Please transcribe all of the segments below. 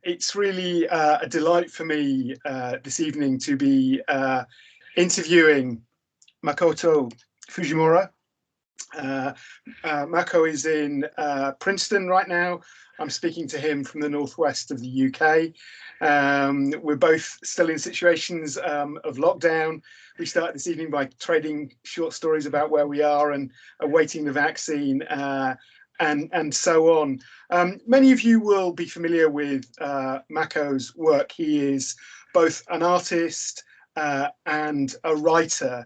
It's really a delight for me this evening to be interviewing Makoto Fujimura. Mako is in Princeton right now. I'm speaking to him from the northwest of the UK. We're both still in situations of lockdown. We started this evening by trading short stories about where we are and awaiting the vaccine and so on. Many of you will be familiar with Mako's work. He is both an artist and a writer.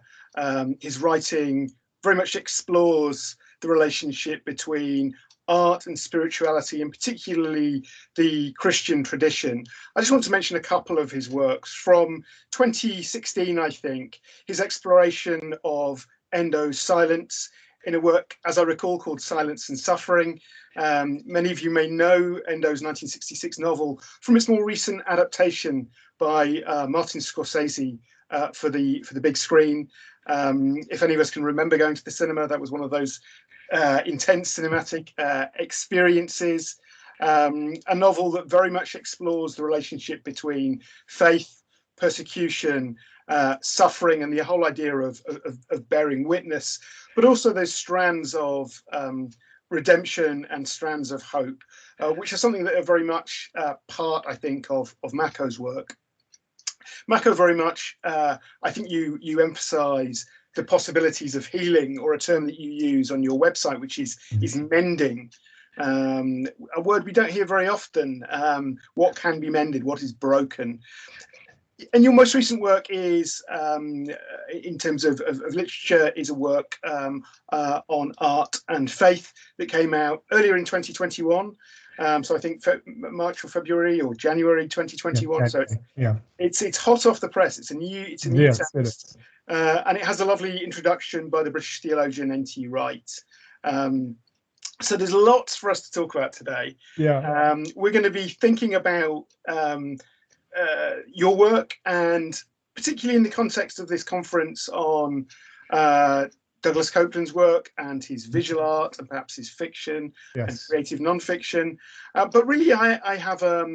His writing very much explores the relationship between art and spirituality, and particularly the Christian tradition. I just want to mention a couple of his works. From 2016, I think, his exploration of Endo's silence in a work, as I recall, called Silence and Suffering. Many of you may know Endo's 1966 novel from its more recent adaptation by Martin Scorsese for the big screen. If any of us can remember going to the cinema, that was one of those intense cinematic experiences. A novel that very much explores the relationship between faith, persecution, suffering, and the whole idea of bearing witness, but also those strands of redemption and strands of hope, which are something that are very much part, I think, of Mako's work. Mako very much, I think you emphasize the possibilities of healing, or a term that you use on your website, which is mending. A word we don't hear very often. What can be mended? What is broken? And your most recent work is, in terms of literature, is a work on art and faith that came out earlier in 2021. So I think March or February or January 2021. So it's hot off the press. It's a new text, and it has a lovely introduction by the British theologian N.T. Wright. So there's lots for us to talk about today. We're going to be thinking about your work, and particularly in the context of this conference, on Douglas Coupland's work and his visual art, and perhaps his fiction and creative nonfiction. But really, I have a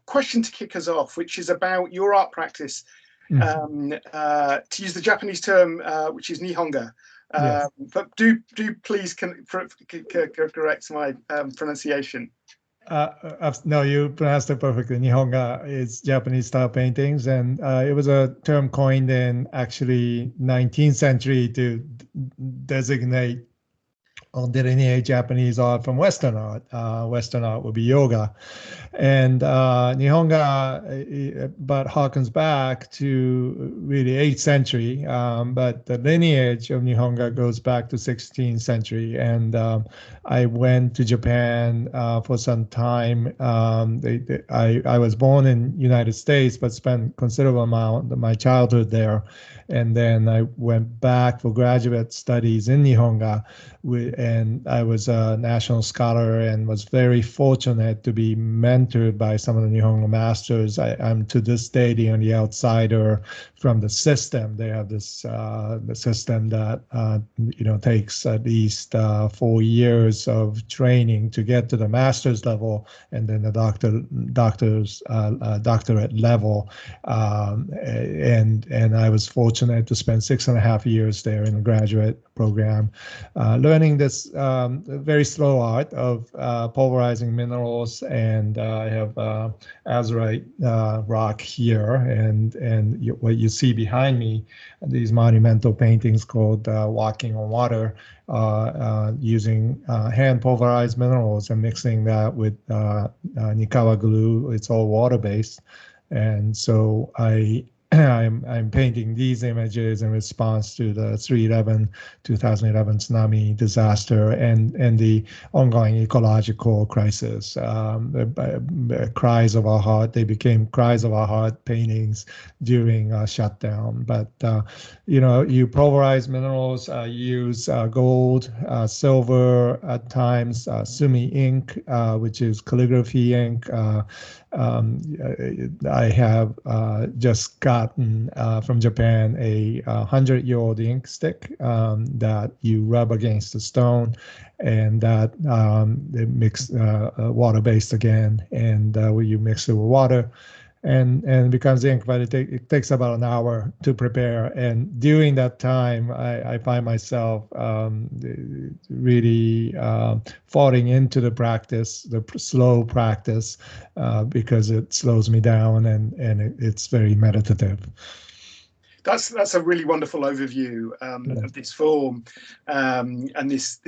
question to kick us off, which is about your art practice. To use the Japanese term, which is isnihonga. But do please correct my pronunciation. No, you pronounced it perfectly. Nihonga is Japanese style paintings, and it was a term coined in actually 19th century to designate or delineate Japanese art from Western art. Western art would be yoga. And Nihonga, but harkens back to really 8th century, but the lineage of Nihonga goes back to 16th century. And I went to Japan for some time. I was born in United States, but spent considerable amount of my childhood there. And then I went back for graduate studies in Nihonga, and I was a national scholar and was very fortunate to be mentored by some of the Nihonga masters. I'm to this day the only outsider from the system. They have this the system that takes at least 4 years of training to get to the master's level, and then the doctorate level. And I was fortunate to spend 6.5 years there in a graduate program, learning this very slow art of pulverizing minerals. And I have azurite rock here, and what you see behind me, these monumental paintings called Walking on Water, using hand pulverized minerals and mixing that with Nikawa glue. It's all water-based. And so I'm painting these images in response to the 2011 tsunami disaster and the ongoing ecological crisis. Cries of our heart, they became Cries of our heart paintings during shutdown. But, you pulverize minerals, use gold, silver, at times, sumi ink, which is calligraphy ink, I have just gotten from Japan a 100-year-old ink stick that you rub against the stone, and that it mix water-based again, and you mix it with water, and it becomes ink, but it takes about an hour to prepare. And during that time, I find myself really falling into the practice, the slow practice, because it slows me down, and it's very meditative. That's a really wonderful overview of this form and this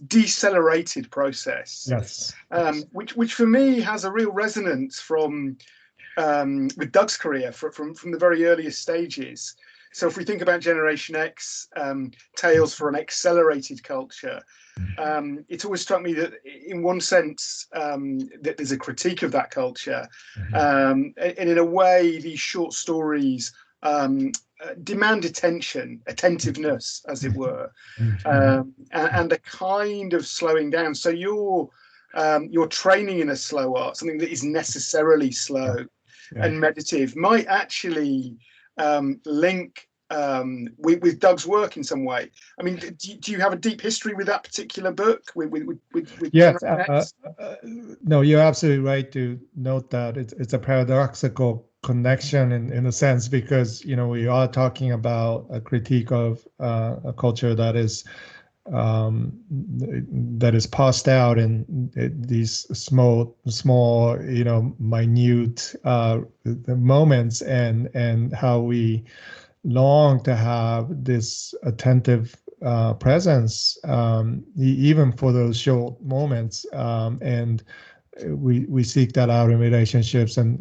decelerated process. Yes. Which for me has a real resonance from with Doug's career from the very earliest stages. So if we think about Generation X, Tales for an Accelerated Culture, it's always struck me that in one sense that there's a critique of that culture, and in a way these short stories demand attentiveness, as it were, and a kind of slowing down. So you're training in a slow art, something that is necessarily slow and meditative, might actually link with Doug's work in some way. I mean, do you have a deep history with that particular book? With yes, no, you're absolutely right to note that it's a paradoxical connection in a sense, because we are talking about a critique of a culture that is passed out in these small minute moments, and how we long to have this attentive presence, even for those short moments, and we seek that out in relationships, and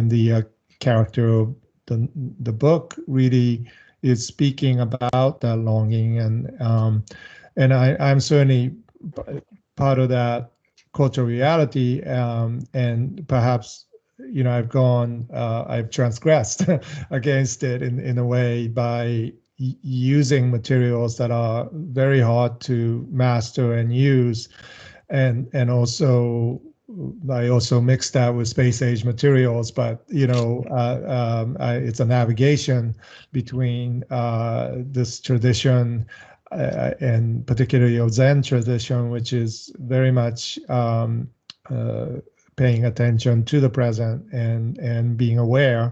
the character of the book really is speaking about that longing, and I'm certainly part of that cultural reality, and perhaps I've transgressed against it in a way by using materials that are very hard to master and use, and also I also mix that with space age materials, but it's a navigation between this tradition and particularly of Zen tradition, which is very much paying attention to the present and being aware,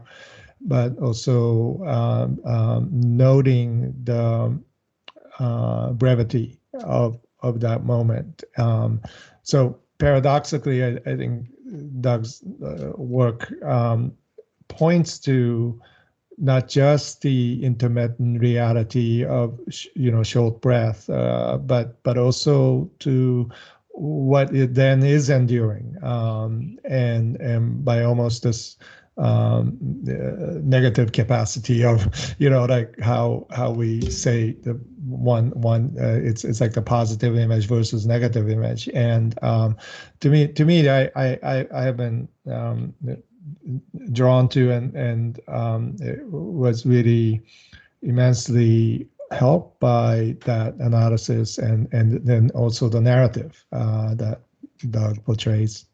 but also noting the brevity of that moment. So paradoxically, I think Doug's work points to not just the intermittent reality of short breath, but also to what it then is enduring, and by almost this negative capacity of like how we say the one it's like the positive image versus negative image, and to me I have been drawn to and it was really immensely helped by that analysis and then also the narrative that Doug portrays.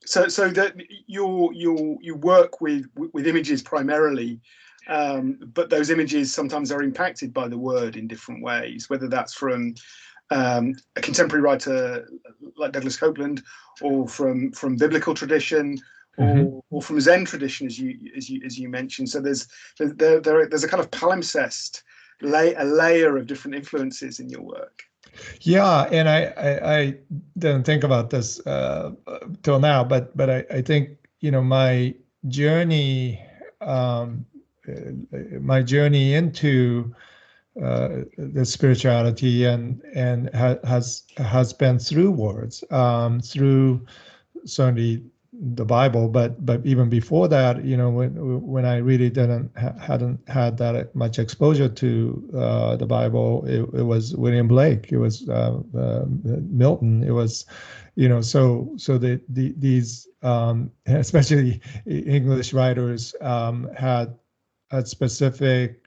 So that you work with images primarily, but those images sometimes are impacted by the word in different ways, whether that's from a contemporary writer like Douglas Coupland, or from biblical tradition, or from Zen tradition, as you mentioned. So there's a kind of palimpsest, a layer of different influences in your work. Yeah, and I didn't think about this till now, but I think my journey into the spirituality and has been through words, through certainly the Bible, but even before that, when I really hadn't had that much exposure to the Bible, it was William Blake, it was Milton, it was so these especially English writers had specific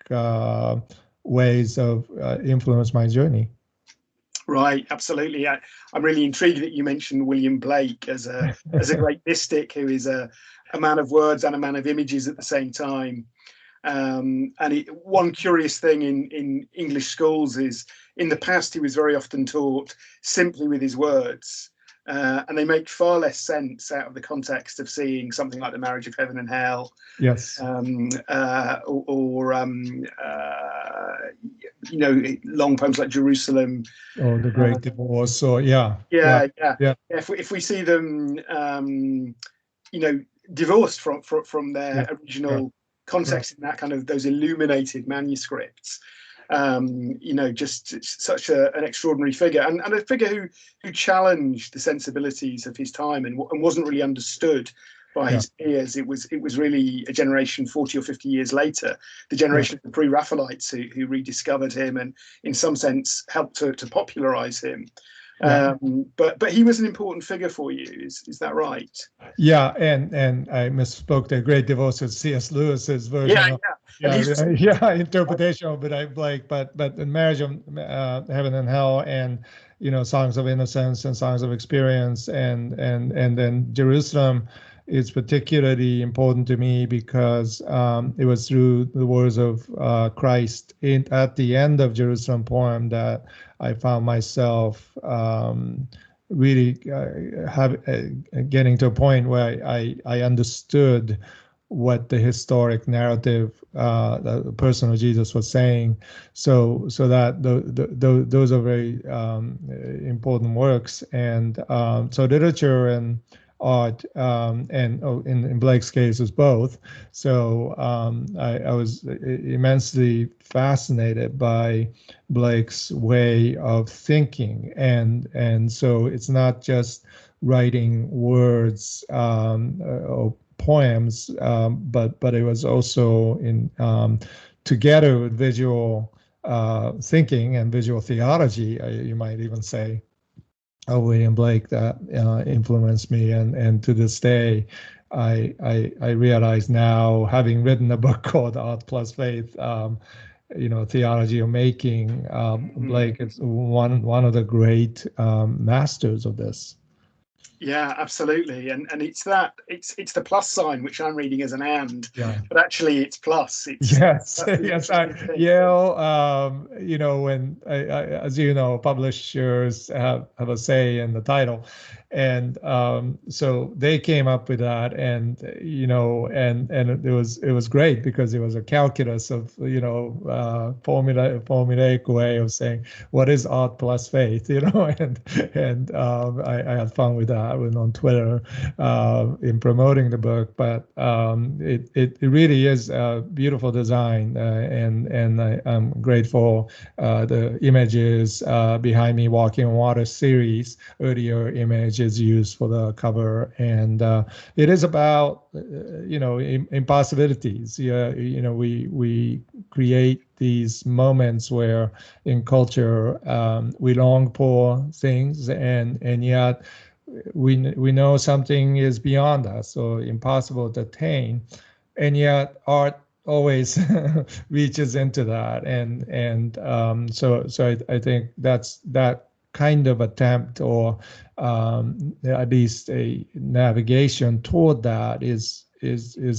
ways of influence my journey. Right, absolutely. I'm really intrigued that you mentioned William Blake as a great mystic who is a man of words and a man of images at the same time. One curious thing in English schools is, in the past, he was very often taught simply with his words, and they make far less sense out of the context of seeing something like the Marriage of Heaven and Hell, Yes. Long poems like Jerusalem, or The Great Divorce. So yeah. If we see them, divorced from their original context in that kind of those illuminated manuscripts, just such an extraordinary figure, and a figure who challenged the sensibilities of his time and wasn't really understood by his peers. It was really a generation 40 or 50 years later, the generation of the pre-Raphaelites who rediscovered him and in some sense helped to popularize him. But he was an important figure for you, is that right? Yeah, and I misspoke. The Great Divorce is C.S. Lewis's version. Interpretation of it, I Blake. But in Marriage of Heaven and Hell, and Songs of Innocence and Songs of Experience, and then Jerusalem is particularly important to me because it was through the words of Christ at the end of Jerusalem poem that I found myself really getting to a point where I understood what the historic narrative, the person of Jesus was saying. So that those are very important works, and so literature and art, and in Blake's case is both. So I was immensely fascinated by Blake's way of thinking, and so it's not just writing words or poems, but it was also in together with visual thinking and visual theology, you might even say, of William Blake that influenced me, and to this day, I realize now, having written a book called Art Plus Faith, Theology of Making, Blake is one of the great masters of this. Yeah, absolutely, and it's the plus sign which I'm reading as an and, but actually it's plus. Yes. When as publishers have a say in the title, and so they came up with that, and it was great because it was a calculus of formulaic way of saying what is art plus faith, and I had fun with that on Twitter in promoting the book, but it really is a beautiful design, and I'm grateful the images behind me, Walking on Water series, earlier images used for the cover, and it is about impossibilities. We create these moments where in culture we long for things, and yet we know something is beyond us or impossible to attain, and yet art always reaches into that, and so I think that's that kind of attempt, or at least a navigation toward that, is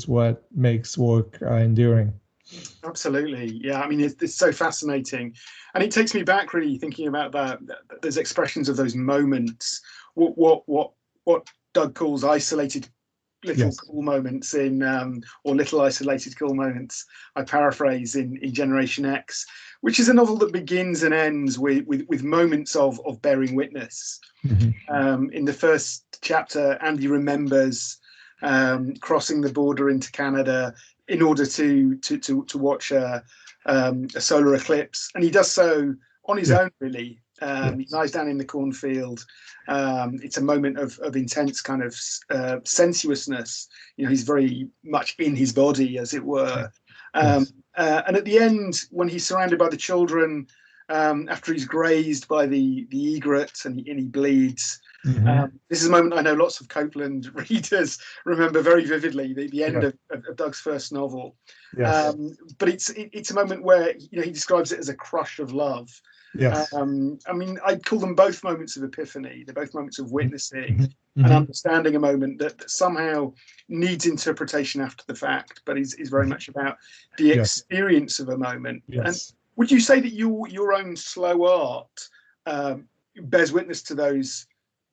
what makes work enduring. Absolutely, yeah. I mean, it's so fascinating, and it takes me back really thinking about that. There's expressions of those moments. What Doug calls isolated little cool moments in, or little isolated cool moments, I paraphrase, in Generation X, which is a novel that begins and ends with moments of bearing witness. Mm-hmm. In the first chapter, Andy remembers crossing the border into Canada in order to watch a solar eclipse, and he does so on his own, really. He lies down in the cornfield. It's a moment of intense kind of sensuousness. He's very much in his body, as it were. And at the end, when he's surrounded by the children, after he's grazed by the egret and he bleeds, this is a moment I know lots of Coupland readers remember very vividly, the end of Doug's first novel. But it's a moment where he describes it as a crush of love. Yes. I mean, I'd call them both moments of epiphany. They're both moments of witnessing Mm-hmm. and understanding a moment that somehow needs interpretation after the fact, but is very much about the experience of a moment. Yes. And would you say that your own slow art bears witness to those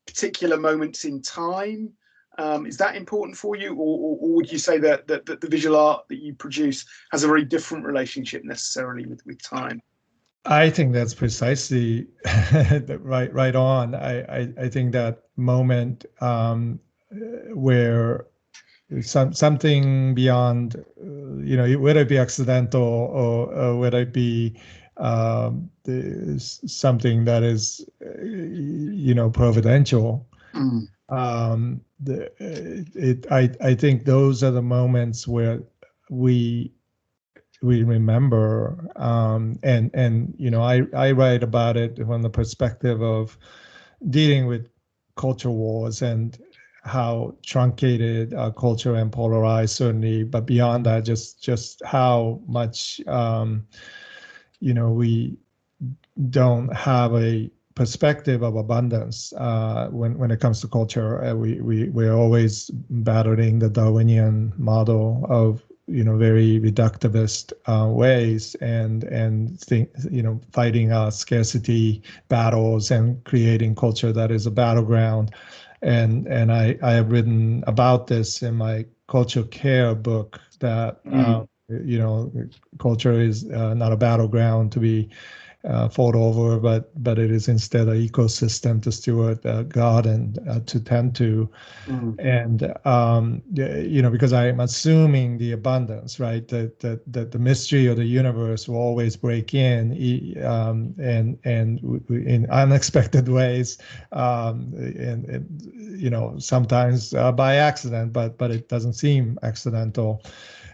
particular moments in time? Is that important for you, or would you say that the visual art that you produce has a very different relationship necessarily with time? I think that's precisely right on. I think that moment where something beyond, whether it be accidental or whether it be something that is, providential. I think those are the moments where we remember, and I write about it from the perspective of dealing with culture wars and how truncated our culture and polarized, certainly, but beyond that, just how much we don't have a perspective of abundance when it comes to culture. We're always battling the Darwinian model of very reductivist ways, and fighting scarcity battles and creating culture that is a battleground. And I have written about this in my Culture Care book, that culture is not a battleground to be fought over, but it is instead an ecosystem to steward, garden to tend to. And because I'm assuming the abundance, right? That the mystery of the universe will always break in, and in unexpected ways, and sometimes by accident, but it doesn't seem accidental.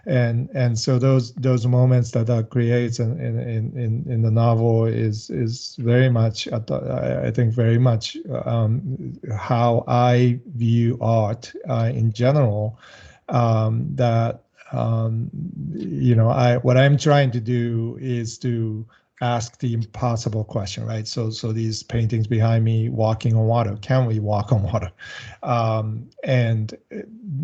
And so those moments that creates in the novel is very much, I think, very much how I view art in general. That what I'm trying to do is to ask the impossible question, right? So these paintings behind me, walking on water. Can we walk on water? And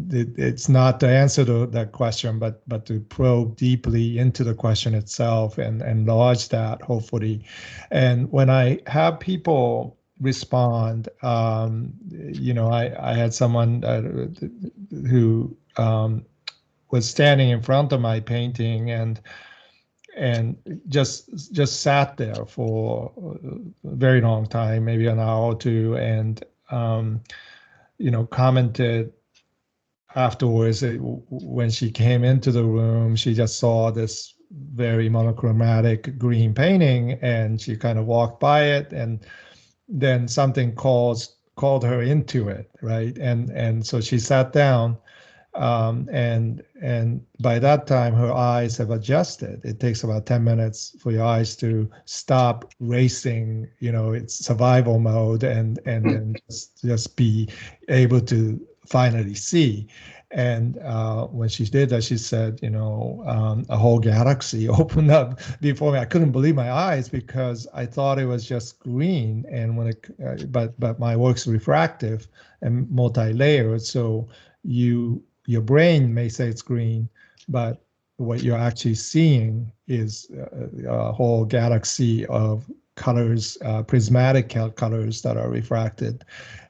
it's not the answer to that question, but to probe deeply into the question itself and enlarge that, hopefully. And when I have people respond, I had someone who was standing in front of my painting and just sat there for a very long time, maybe an hour or two, and commented afterwards. When she came into the room, she just saw this very monochromatic green painting, and she kind of walked by it, and then something called her into it, right? And so she sat down. And by that time, her eyes have adjusted. It takes about 10 minutes for your eyes to stop racing, it's survival mode, and just be able to finally see. And when she did that, she said, a whole galaxy opened up before me. I couldn't believe my eyes, because I thought it was just green, and but my work's refractive and multi-layered, so your brain may say it's green, but what you're actually seeing is a whole galaxy of colors, prismatic colors that are refracted.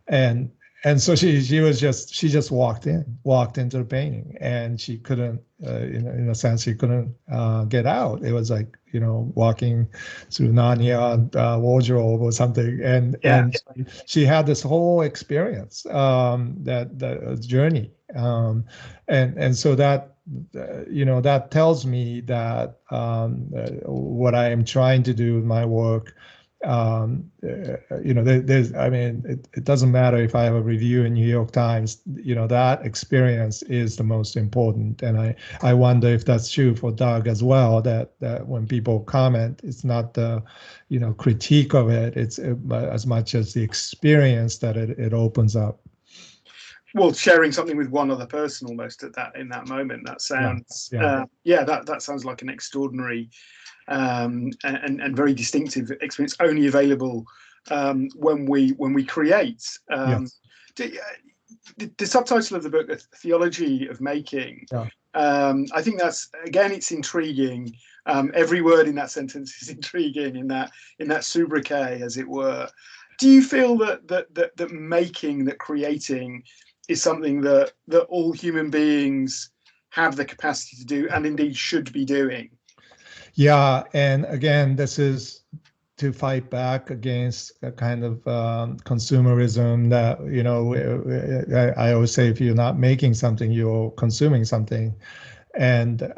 And so she just walked into the painting, and she couldn't, in a sense, she couldn't get out. It was like, walking through Narnia wardrobe or something. And she had this whole experience, that journey. And so that, that tells me that what I am trying to do with my work, there's, I mean, it doesn't matter if I have a review in New York Times, that experience is the most important. And I wonder if that's true for Doug as well, that when people comment, it's not the, critique of it, it's as much as the experience that it opens up. Well, sharing something with one other person almost in that moment. That sounds, that sounds like an extraordinary and very distinctive experience, only available when we create. Yes. The subtitle of the book, The Theology of Making, Yeah. I think that's, again, it's intriguing. Every word in that sentence is intriguing in that sobriquet, as it were. Do you feel that making, that creating, is something that all human beings have the capacity to do, and indeed should be doing? Yeah, and again, this is to fight back against a kind of consumerism that, I always say, if you're not making something, you're consuming something. And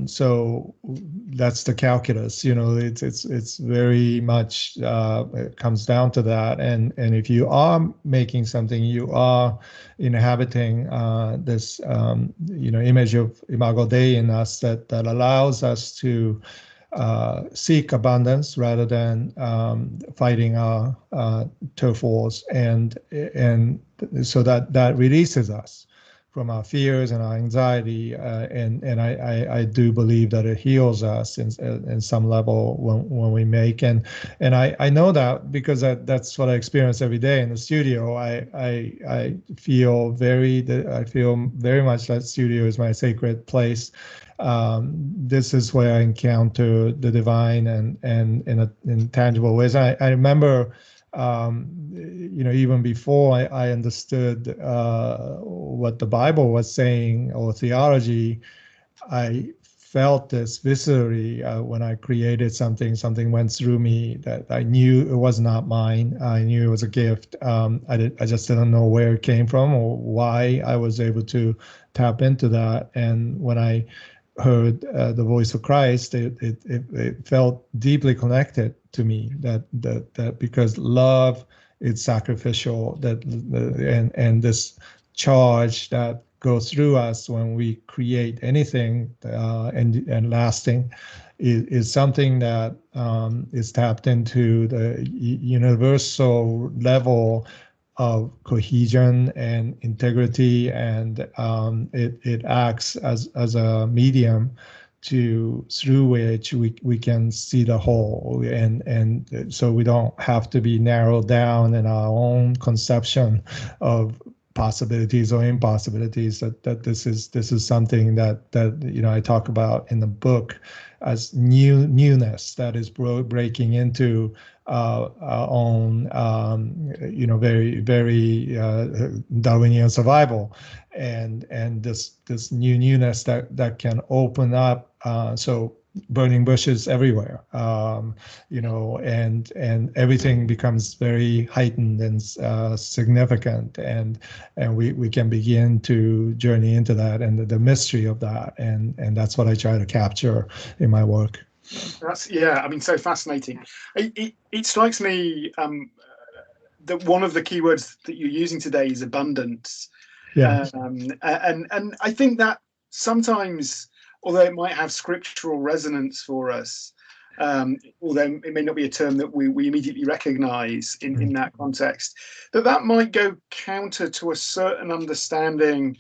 so that's the calculus. It's very much it comes down to that. And if you are making something, you are inhabiting this image of Imago Dei in us that allows us to seek abundance rather than fighting our turf wars, and so that releases us from our fears and our anxiety, and I do believe that it heals us in some level when we make, and I know that because that's what I experience every day in the studio. I feel very much that studio is my sacred place. This is where I encounter the divine and in tangible ways. I remember, even before I understood what the Bible was saying or theology, I felt this viscerally when I created something. Something went through me that I knew it was not mine. I knew it was a gift. I just didn't know where it came from or why I was able to tap into that. And when I heard the voice of Christ, it felt deeply connected to me. That because love is sacrificial. And this charge that goes through us when we create anything and lasting is something that is tapped into the universal level of cohesion and integrity, and it acts as a medium through which we can see the whole, and so we don't have to be narrowed down in our own conception of possibilities or impossibilities. That this is something that I talk about in the book as newness that is breaking into our own very Darwinian survival, and this newness that can open up. So burning bushes everywhere, and everything becomes very heightened and significant, and we can begin to journey into that and the mystery of that, and that's what I try to capture in my work. That's, so fascinating. It strikes me that one of the keywords that you're using today is abundance. Yeah. And I think that sometimes, although it might have scriptural resonance for us, although it may not be a term that we immediately recognize in that context, that might go counter to a certain understanding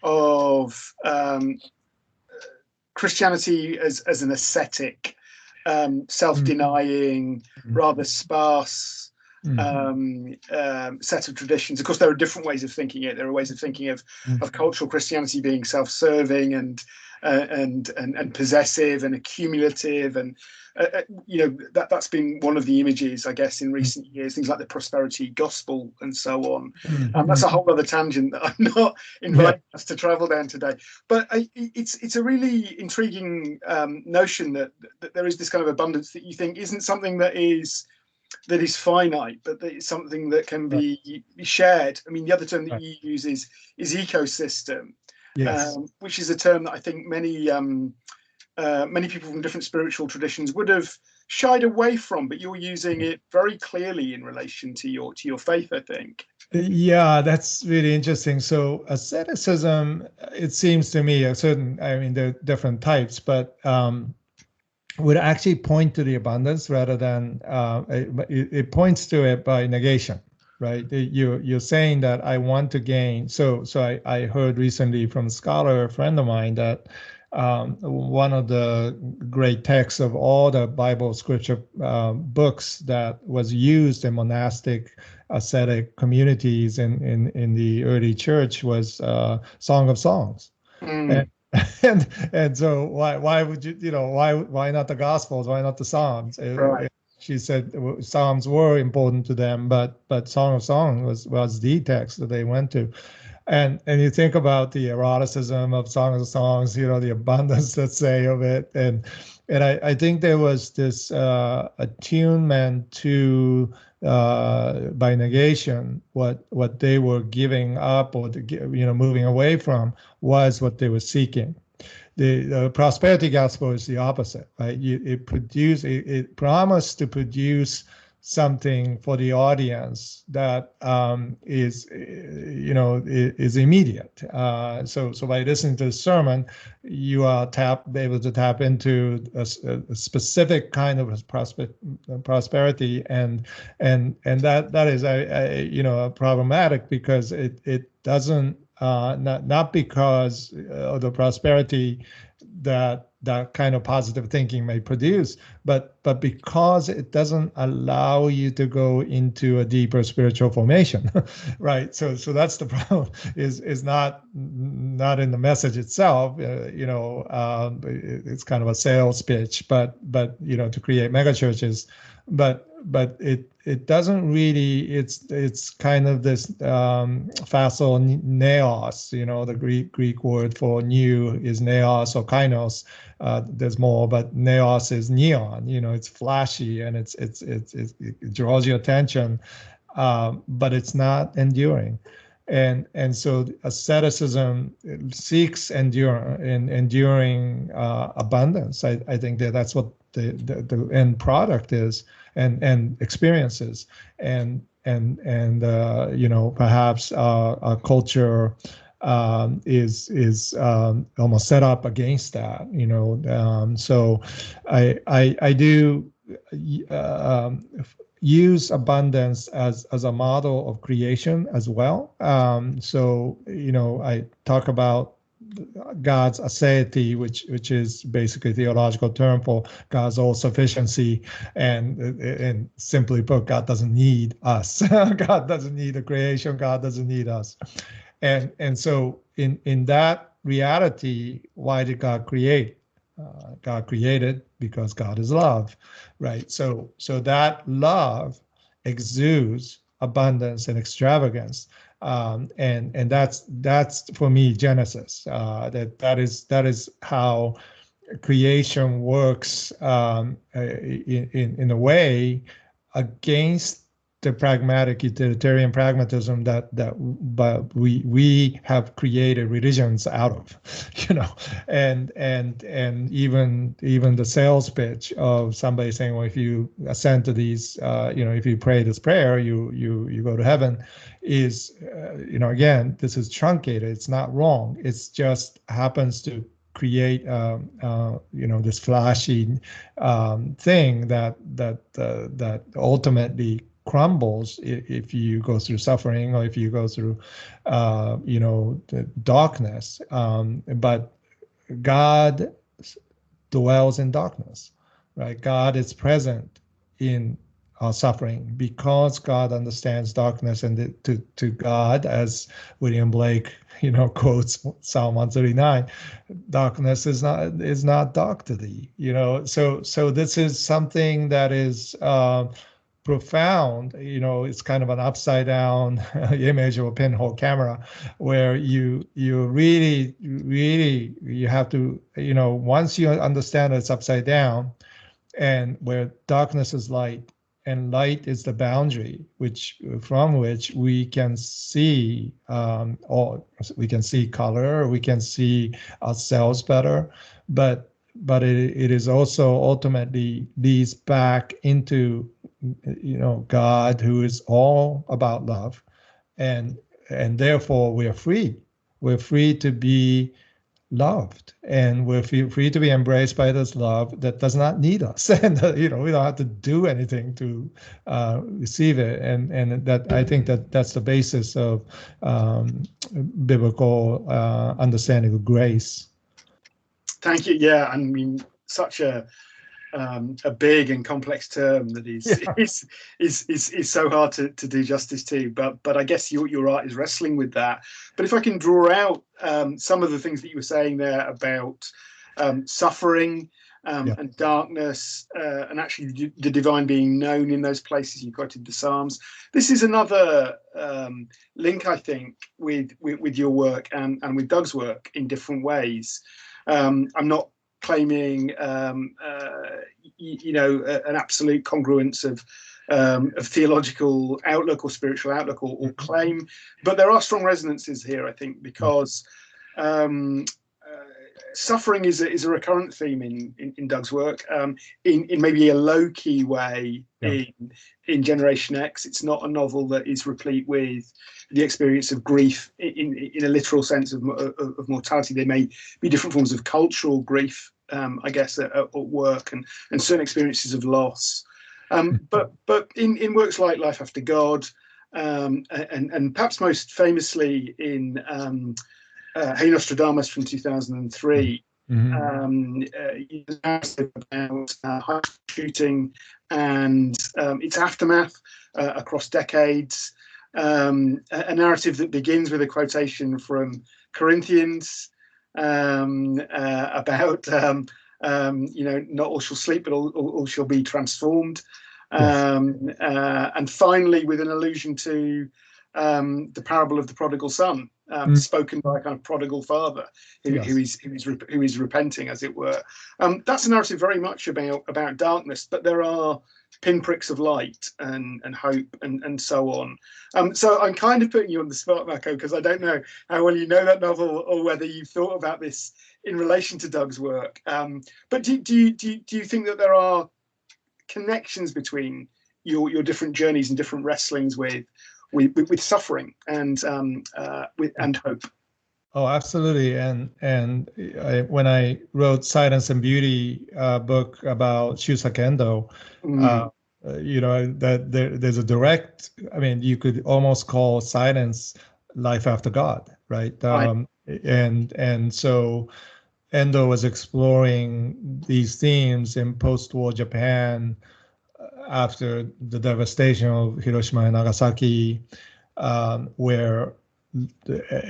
of Christianity as an ascetic, self-denying, rather sparse set of traditions. Of course, there are different ways of thinking it. There are ways of thinking of cultural Christianity being self-serving and possessive and accumulative, and that's been one of the images, I guess, in recent years. Things like the prosperity gospel and so on. That's a whole other tangent that I'm not inviting us to travel down today. But it's a really intriguing notion that there is this kind of abundance that you think isn't something that is finite, but that it's something that can be shared. I mean, the other term that you use is ecosystem. Yes. Which is a term that I think many people from different spiritual traditions would have shied away from, but you're using it very clearly in relation to your faith, I think. Yeah, that's really interesting. So asceticism, it seems to me, there are different types, but would actually point to the abundance rather than it points to it by negation. Right, you're saying that I want to gain. So I heard recently from a scholar, a friend of mine, that one of the great texts of all the Bible scripture books that was used in monastic ascetic communities in the early church was Song of Songs. Mm. And so why would you know why not the Gospels, why not the Psalms? Right. She said Psalms were important to them, but Song of Songs was the text that they went to. And you think about the eroticism of Song of Songs, the abundance, let's say, of it, and I think there was this attunement to by negation what they were giving up or moving away from was what they were seeking. The prosperity gospel is the opposite, right? It promised to produce something for the audience that is immediate. So by listening to the sermon, you are able to tap into a specific kind of prosperity, and that is problematic because it doesn't not because of the prosperity that kind of positive thinking may produce, but because it doesn't allow you to go into a deeper spiritual formation, right? So that's the problem. Is not in the message itself. It's kind of a sales pitch, but to create mega churches, but it doesn't really. It's kind of this facile neos. The Greek word for new is neos or kainos. There's more, but neos is neon. It's flashy and it draws your attention, but it's not enduring. And so asceticism seeks enduring abundance. I think that's what the end product is, and experiences, and perhaps our culture is almost set up against that. So I do use abundance as a model of creation as well. So I talk about God's aseity, which is basically a theological term for God's all-sufficiency, and simply put, God doesn't need us. God doesn't need the creation. God doesn't need us. And so in that reality, why did God create? God created because God is love, right? So that love exudes abundance and extravagance. And that's for me Genesis. That is how creation works in a way against the pragmatic utilitarian pragmatism that we have created religions out of, and even the sales pitch of somebody saying, well, if you ascend to these, if you pray this prayer, you go to heaven, is again, this is truncated. It's not wrong. It's just happens to create this flashy thing that ultimately crumbles if you go through suffering or if you go through the darkness, but God dwells in darkness, right? God is present in our suffering because God understands darkness, and to God, as William Blake quotes Psalm 139, darkness is not dark to thee. So this is something that is profound. It's kind of an upside down image of a pinhole camera, where you really you have to, once you understand that it's upside down, and where darkness is light and light is the boundary from which we can see we can see color, we can see ourselves better, but it is also ultimately leads back into God, who is all about love, and therefore we're free. We're free to be loved, and we're free to be embraced by this love that does not need us, and we don't have to do anything to receive it, and that I think that's the basis of biblical understanding of grace. Thank you. Yeah, I mean, such a big and complex term that is so hard to do justice to. But I guess your art is wrestling with that. But if I can draw out some of the things that you were saying there about suffering and darkness, and actually the divine being known in those places. You quoted the Psalms. This is another link, I think, with your work and with Doug's work in different ways. I'm not claiming, an absolute congruence of theological outlook or spiritual outlook or claim, but there are strong resonances here, I think, because suffering is a recurrent theme in Doug's work, in maybe a low-key way. In Generation X. It's not a novel that is replete with the experience of grief in a literal sense of mortality. There may be different forms of cultural grief, I guess, at work, and certain experiences of loss. But in works like Life After God, and perhaps most famously in Hey Nostradamus from 2003, about high shooting and its aftermath across decades. A narrative that begins with a quotation from Corinthians about not all shall sleep, but all shall be transformed. And finally, with an allusion to the parable of the prodigal son, spoken by a kind of prodigal father who is repenting, as it were. That's a narrative very much about darkness, but there are pinpricks of light and hope and so on. So I'm kind of putting you on the spot, Mako, because I don't know how well you know that novel or whether you've thought about this in relation to Doug's work. But do you think that there are connections between your different journeys and different wrestlings with suffering and hope? Oh, absolutely. And when I wrote Silence and Beauty book about Shusaku Endo, that there's a direct, I mean, you could almost call Silence Life After God, right? And so Endo was exploring these themes in post-war Japan after the devastation of Hiroshima and Nagasaki, where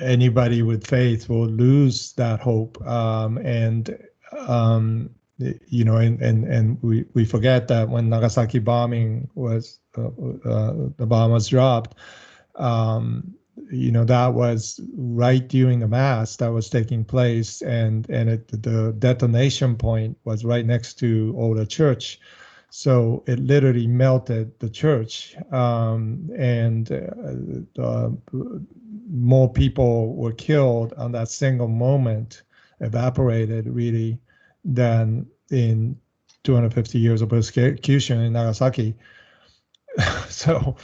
anybody with faith will lose that hope, and we forget that when Nagasaki bombing was the bomb was dropped, that was right during the mass that was taking place, and the detonation point was right next to Oda Church. So it literally melted the church, and more people were killed on that single moment, evaporated really, than in 250 years of persecution in Nagasaki. So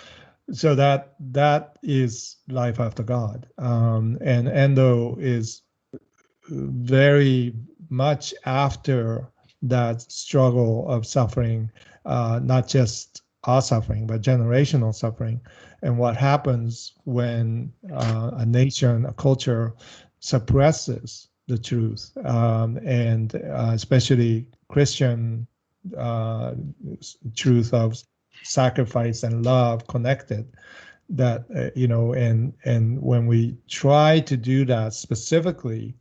that is Life After God, and Endo is very much after that struggle of suffering, not just our suffering, but generational suffering, and what happens when a nation, a culture suppresses the truth, and especially Christian truth of sacrifice and love connected. That and when we try to do that specifically,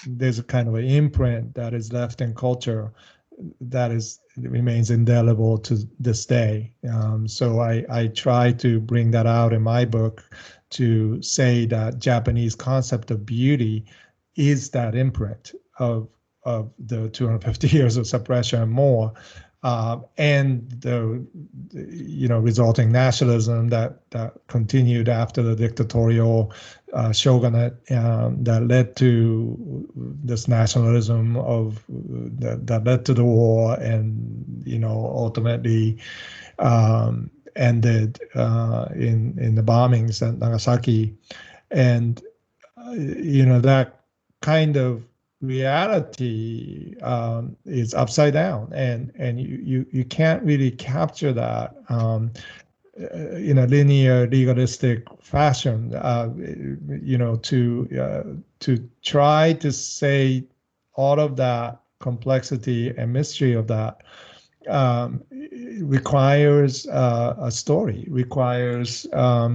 there's a kind of an imprint that is left in culture that remains indelible to this day. So I try to bring that out in my book to say that Japanese concept of beauty is that imprint of the 250 years of suppression and more, and the resulting nationalism that continued after the dictatorial shogunate, that led to this nationalism that led to the war, and ultimately ended in the bombings at Nagasaki, and that kind of reality is upside down, and you can't really capture that in a linear legalistic fashion, to try to say all of that complexity and mystery of that requires a story, requires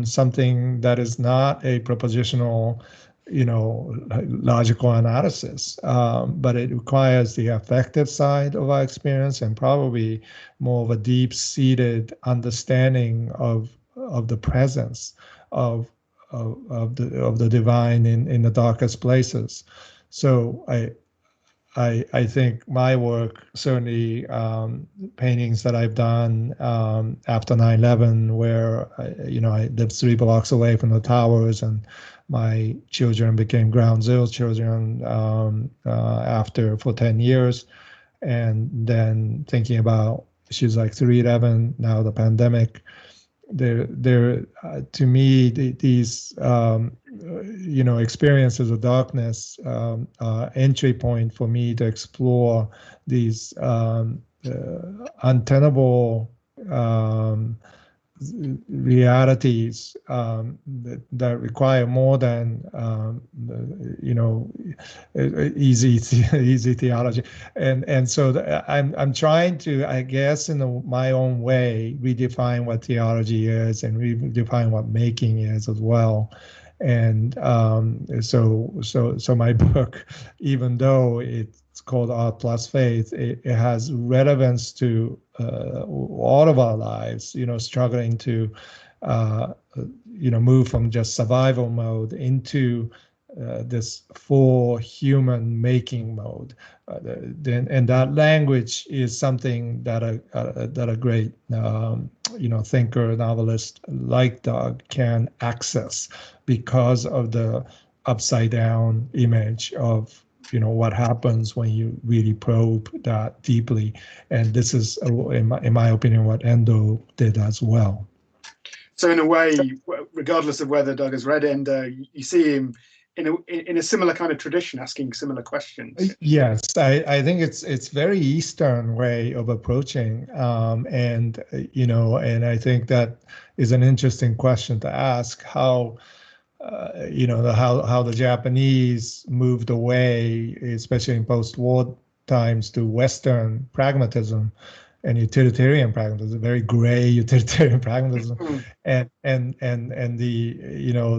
something that is not a propositional, logical analysis, but it requires the affective side of our experience and probably more of a deep-seated understanding of the presence of the divine in the darkest places. So I think my work, certainly paintings that I've done after 9/11, where I lived 3 blocks away from the towers, and my children became ground zero children after for 10 years, and then thinking about issues like 3/11, now the pandemic. To me, these experiences of darkness entry point for me to explore these untenable realities that require more than easy theology, and so I'm trying to, I guess, in my own way, redefine what theology is and redefine what making is as well. And so my book, even though it's called Art Plus Faith, it has relevance to all of our lives, struggling to move from just survival mode into this full human making mode. And that language is something that a great thinker, novelist like Doug can access because of the upside down image of what happens when you really probe that deeply. And this is, in my opinion, what Endo did as well. So in a way, regardless of whether Doug has read Endo, you see him in a similar kind of tradition, asking similar questions. Yes, I think it's very Eastern way of approaching, and I think that is an interesting question to ask. How how the Japanese moved away, especially in post-war times, to Western pragmatism and utilitarian pragmatism, very gray utilitarian pragmatism, and the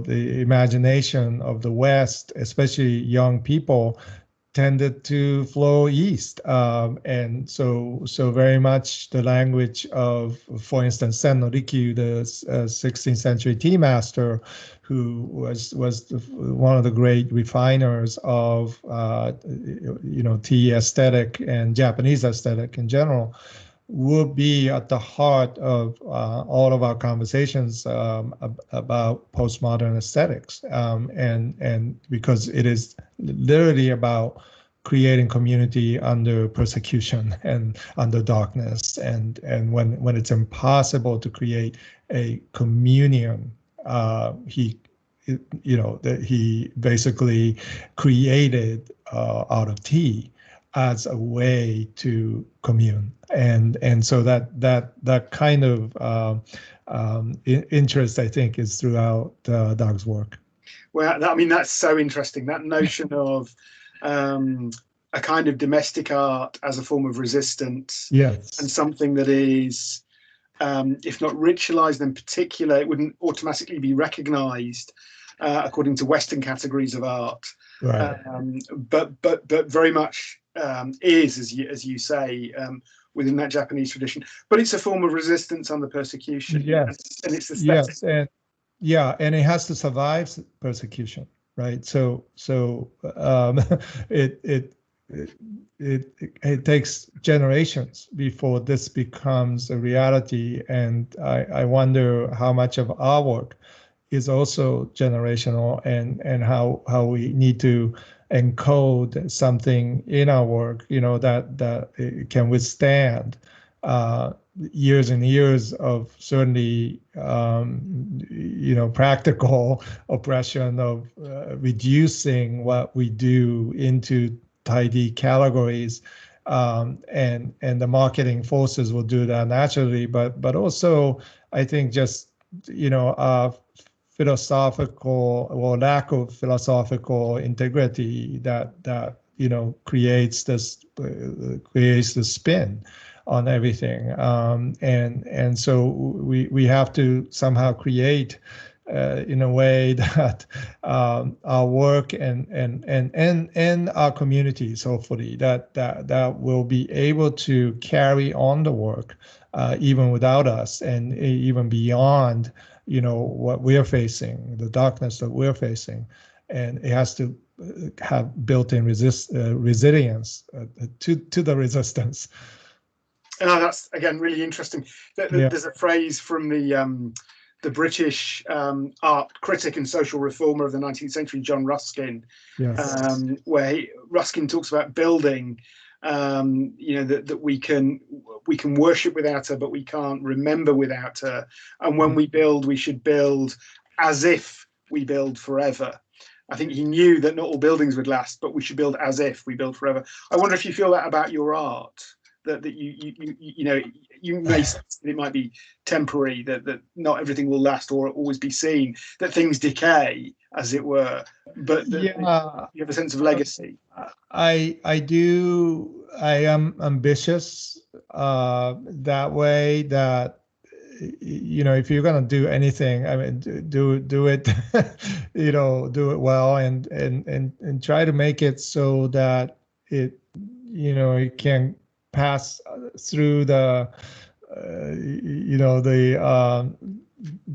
the imagination of the West, especially young people, tended to flow east, and so very much the language of, for instance, Sen no Rikyu, the 16th century tea master, who was one of the great refiners of tea aesthetic and Japanese aesthetic in general, would be at the heart of all of our conversations about postmodern aesthetics, and because it is literally about creating community under persecution and under darkness, and when it's impossible to create a communion, he basically created out of tea as a way to commune, and so that kind of interest, I think, is throughout Doug's work. Well, that's so interesting. That notion of a kind of domestic art as a form of resistance, yes, and something that is, if not ritualized, in particular, it wouldn't automatically be recognized according to Western categories of art, right. But very much is, as you say, within that Japanese tradition. But it's a form of resistance under persecution. Yes, and it's yes, and it has to survive persecution, right? So it takes generations before this becomes a reality, and I wonder how much of our work is also generational, and how we need to encode something in our work, that it can withstand years and years of certainly practical oppression of reducing what we do into tidy categories, and the marketing forces will do that naturally, but also I think just philosophical or lack of philosophical integrity that creates this spin on everything, and so we have to somehow create in a way that our work and our communities, hopefully, that will be able to carry on the work even without us, and even beyond what we're facing, the darkness that we're facing. And it has to have built-in resilience to the resistance. Oh, that's again really interesting. There's a phrase from the British art critic and social reformer of the 19th century, John Ruskin, yes. where Ruskin talks about building. That we can worship without her, but we can't remember without her. And when we build, we should build as if we build forever. I think he knew that not all buildings would last, but we should build as if we build forever. I wonder if you feel that about your art, that you may say that it might be temporary, that not everything will last or always be seen, that things decay, as it were, but you have a sense of legacy. I do. I am ambitious that way, that if you're gonna do anything, I mean, do it, do it well, and try to make it so that it it can pass through the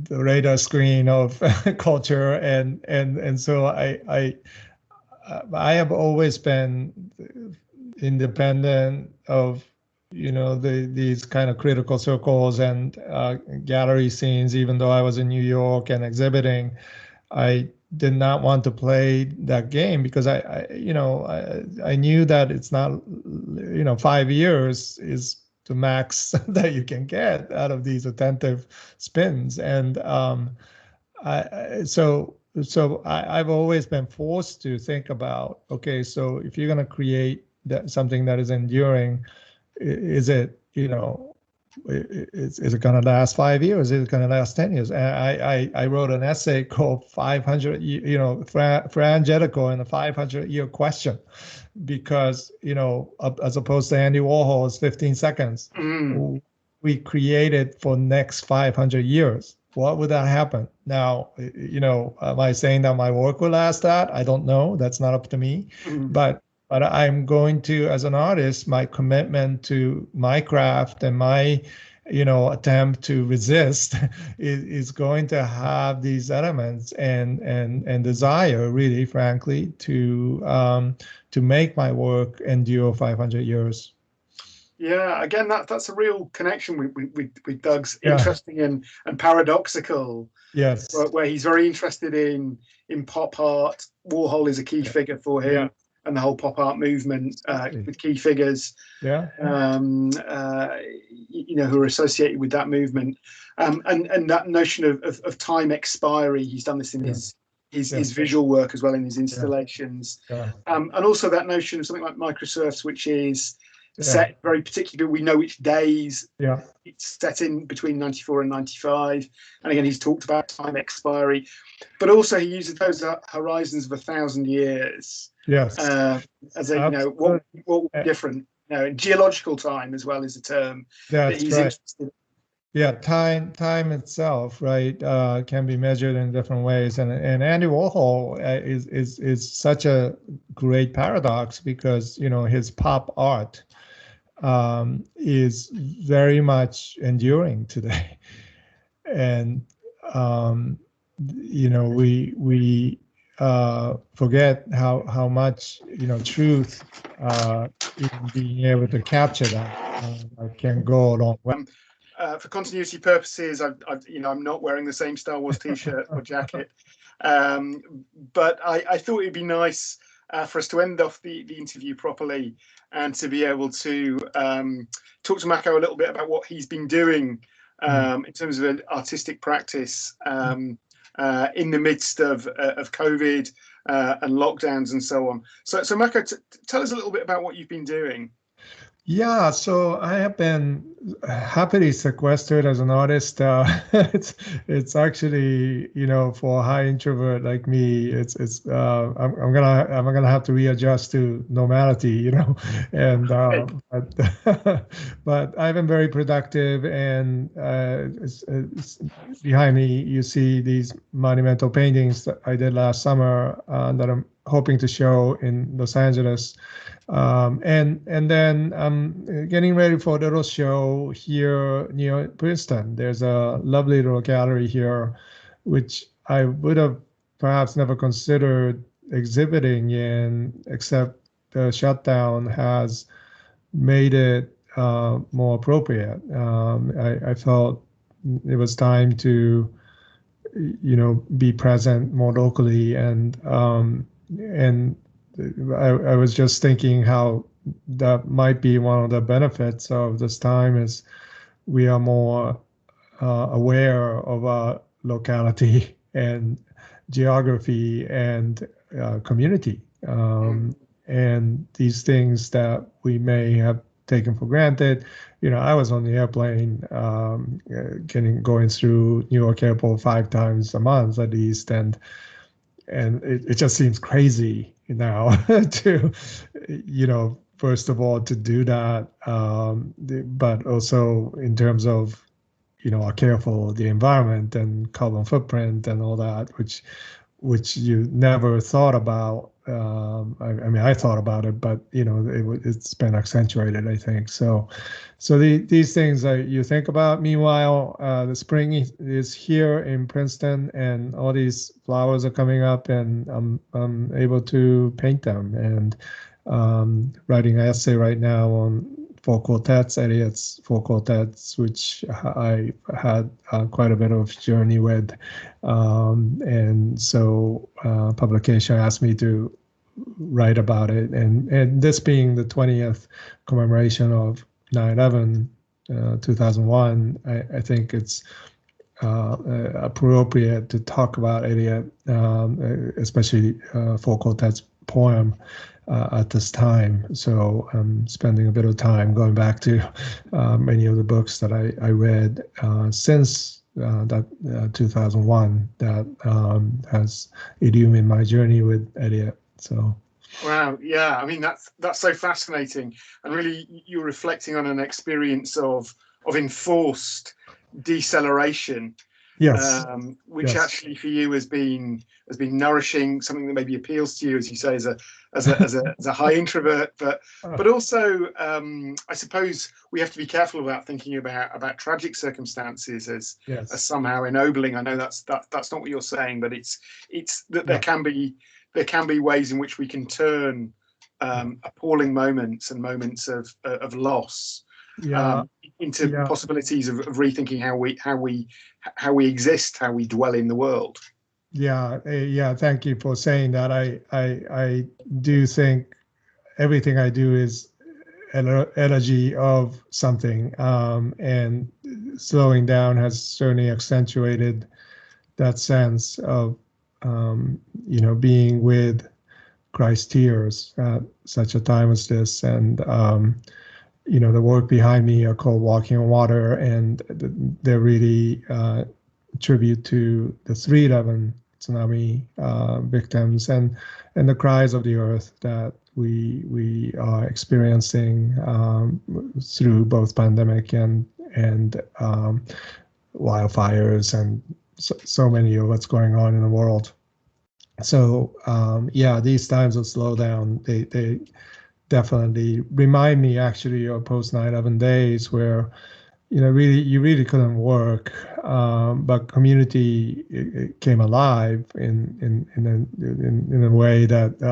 the radar screen of culture, and so I have always been independent of these kind of critical circles and gallery scenes. Even though I was in New York and exhibiting, I did not want to play that game, because I knew that it's not 5 years is the max that you can get out of these attentive spins. And I've always been forced to think about, okay, so if you're going to create something that is enduring, is it is it going to last 5 years? Is it going to last 10 years? And I wrote an essay called 500, Fra Angelico and a 500-year question, because, as opposed to Andy Warhol's 15 seconds, we created for next 500 years. What would that happen? Now, am I saying that my work will last that? I don't know. That's not up to me. But I'm going to, as an artist, my commitment to my craft and my, attempt to resist is going to have these elements and desire, really, frankly, to make my work endure 500 years. Yeah, again, that's a real connection with Doug's. Interesting and paradoxical. Yes, where he's very interested in pop art. Warhol is a key figure for him. And the whole pop art movement with key figures, who are associated with that movement, and that notion of time expiry. He's done this in his visual work as well, in his installations, and also that notion of something like microsurfs, which is set very particularly. We know which days it's set in, between 94 and 95, and again he's talked about time expiry, but also he uses those horizons of 1,000 years. Yes. As a, what would be different? Geological time as well is a term that he's interested in. Yeah, time itself, right, can be measured in different ways, and Andy Warhol is such a great paradox, because his pop art is very much enduring today, and we forget how much truth in being able to capture that can go a long way. For continuity purposes, I'm not wearing the same Star Wars T-shirt or jacket, but I thought it'd be nice for us to end off the interview properly, and to be able to talk to Mako a little bit about what he's been doing in terms of an artistic practice in the midst of COVID and lockdowns and so on. So Mako, tell us a little bit about what you've been doing. Yeah, so I have been happily sequestered as an artist. It's actually, for a high introvert like me, I'm gonna have to readjust to normality, and Hey, but I've been very productive, and behind me you see these monumental paintings that I did last summer that I'm hoping to show in Los Angeles. And then I'm getting ready for a little show here near Princeton. There's a lovely little gallery here, which I would have perhaps never considered exhibiting in, except the shutdown has made it more appropriate. I felt it was time to, be present more locally, and I was just thinking how that might be one of the benefits of this time is we are more aware of our locality and geography and community. And these things that we may have taken for granted. I was on the airplane going through New York Airport 5 times a month at least, and it just seems crazy now to, first of all, to do that, but also in terms of, are careful the environment and carbon footprint and all that, which you never thought about. I mean, I thought about it, but it's been accentuated, I think. So these things that you think about. Meanwhile, the spring is here in Princeton, and all these flowers are coming up, and I'm able to paint them. And writing an essay right now on four quartets, Eliot's four quartets, which I had quite a bit of journey with. And so publication asked me to write about it. And this being the 20th commemoration of 9/11, 2001, I think it's appropriate to talk about Eliot, especially Four Quartets poem at this time. So I'm spending a bit of time going back to many of the books that I read since that 2001 that has illuminated my journey with Eliot. So. wow, yeah. I mean, that's so fascinating, and really, you're reflecting on an experience of enforced deceleration, Yes. which Yes. actually for you has been nourishing, something that maybe appeals to you, as you say, as a high introvert, but also I suppose we have to be careful about thinking about tragic circumstances as Yes. somehow ennobling. I know that's not what you're saying, but it's that Yeah. there can be ways in which we can turn appalling moments and moments of loss Yeah. into Yeah. possibilities of rethinking how we exist, how we dwell in the world. Yeah. Yeah. Thank you for saying that. I do think everything I do is energy of something, and slowing down has certainly accentuated that sense of, being with Christ's tears at such a time as this. And the work behind me are called Walking on Water, and they're really tribute to the 3/11 tsunami victims and the cries of the earth that we are experiencing through both pandemic and wildfires and so many of what's going on in the world. So yeah, these times of slowdown, they definitely remind me actually of post 9/11 days where you really couldn't work, but community it came alive in a way that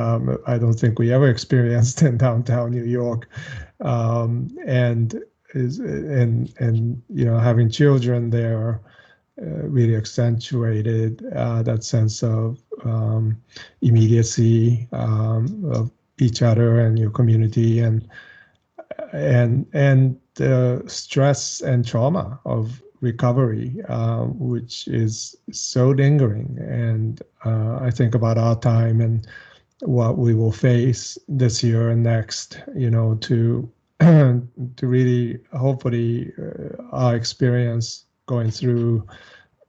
I don't think we ever experienced in downtown New York, and having children there really accentuated that sense of immediacy of each other and your community, and the stress and trauma of recovery, which is so lingering. And I think about our time and what we will face this year and next, to to really, hopefully, our experience going through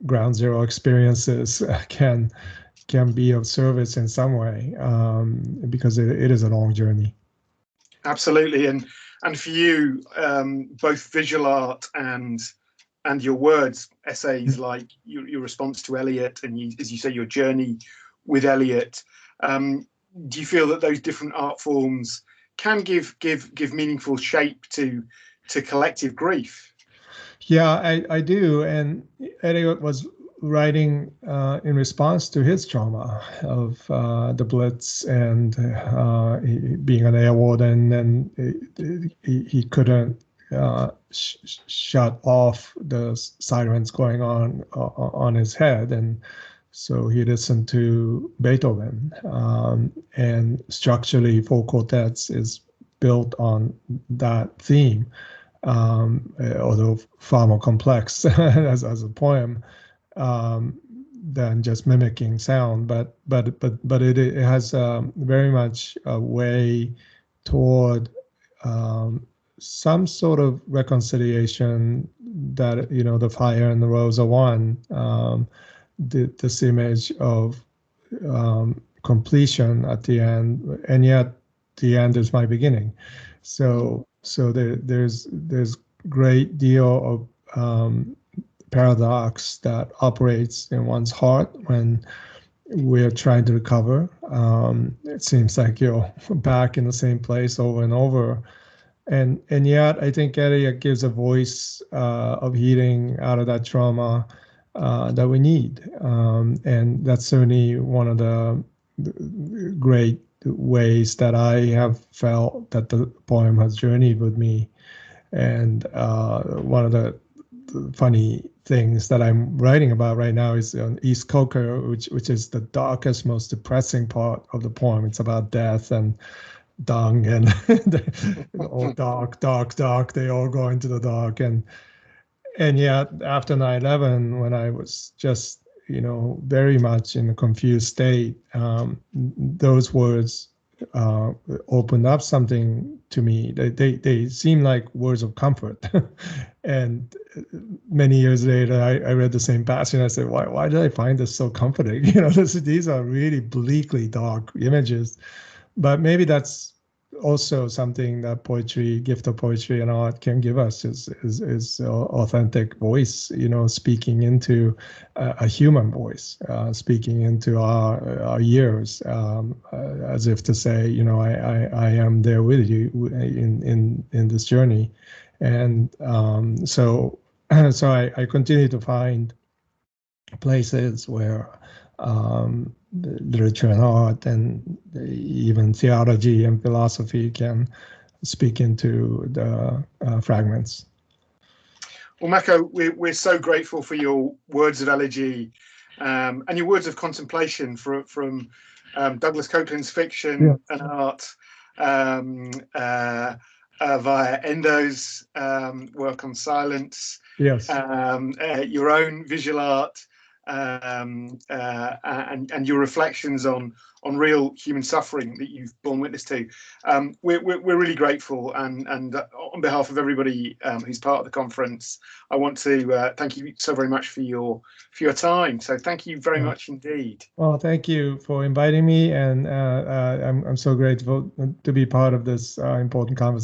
ground zero experiences can be of service in some way, because it is a long journey. Absolutely, and for you, both visual art and your words, essays like your response to Eliot, and as you say, your journey with Eliot. Do you feel that those different art forms can give meaningful shape to collective grief? Yeah, I do. And Eliot was writing in response to his trauma of the Blitz and being an air warden, and he couldn't shut off the sirens going on his head, and so he listened to Beethoven. And structurally, Four Quartets is built on that theme, although far more complex as a poem than just mimicking sound. But it has very much a way toward some sort of reconciliation that, the fire and the rose are one. This image of completion at the end, and yet the end is my beginning. So there's great deal of paradox that operates in one's heart when we're trying to recover. It seems like you're back in the same place over and over. And yet I think Eliot gives a voice of healing out of that trauma that we need. And that's certainly one of the great ways that I have felt that the poem has journeyed with me. And one of the funny things that I'm writing about right now is on East Coker, which is the darkest, most depressing part of the poem. It's about death and dung and all dark. They all go into the dark. And yet after 9/11, when I was just, very much in a confused state, those words opened up something to me. They seem like words of comfort. And many years later, I read the same passage and I said, why did I find this so comforting? These are really bleakly dark images. But maybe that's also something that gift of poetry and art can give us is authentic voice, speaking into a human voice, speaking into our ears, as if to say, I am there with you in this journey. And so I continue to find places where literature and art and even theology and philosophy can speak into the fragments. Well, Mako, we're so grateful for your words of elegy and your words of contemplation from Douglas Coupland's fiction and art via Endo's work on silence, yes, your own visual art, and your reflections on real human suffering that you've borne witness to. We're really grateful, and on behalf of everybody who's part of the conference, I want to thank you so very much for your time. So thank you very much indeed. Well, thank you for inviting me, and I'm so grateful to be part of this important conversation.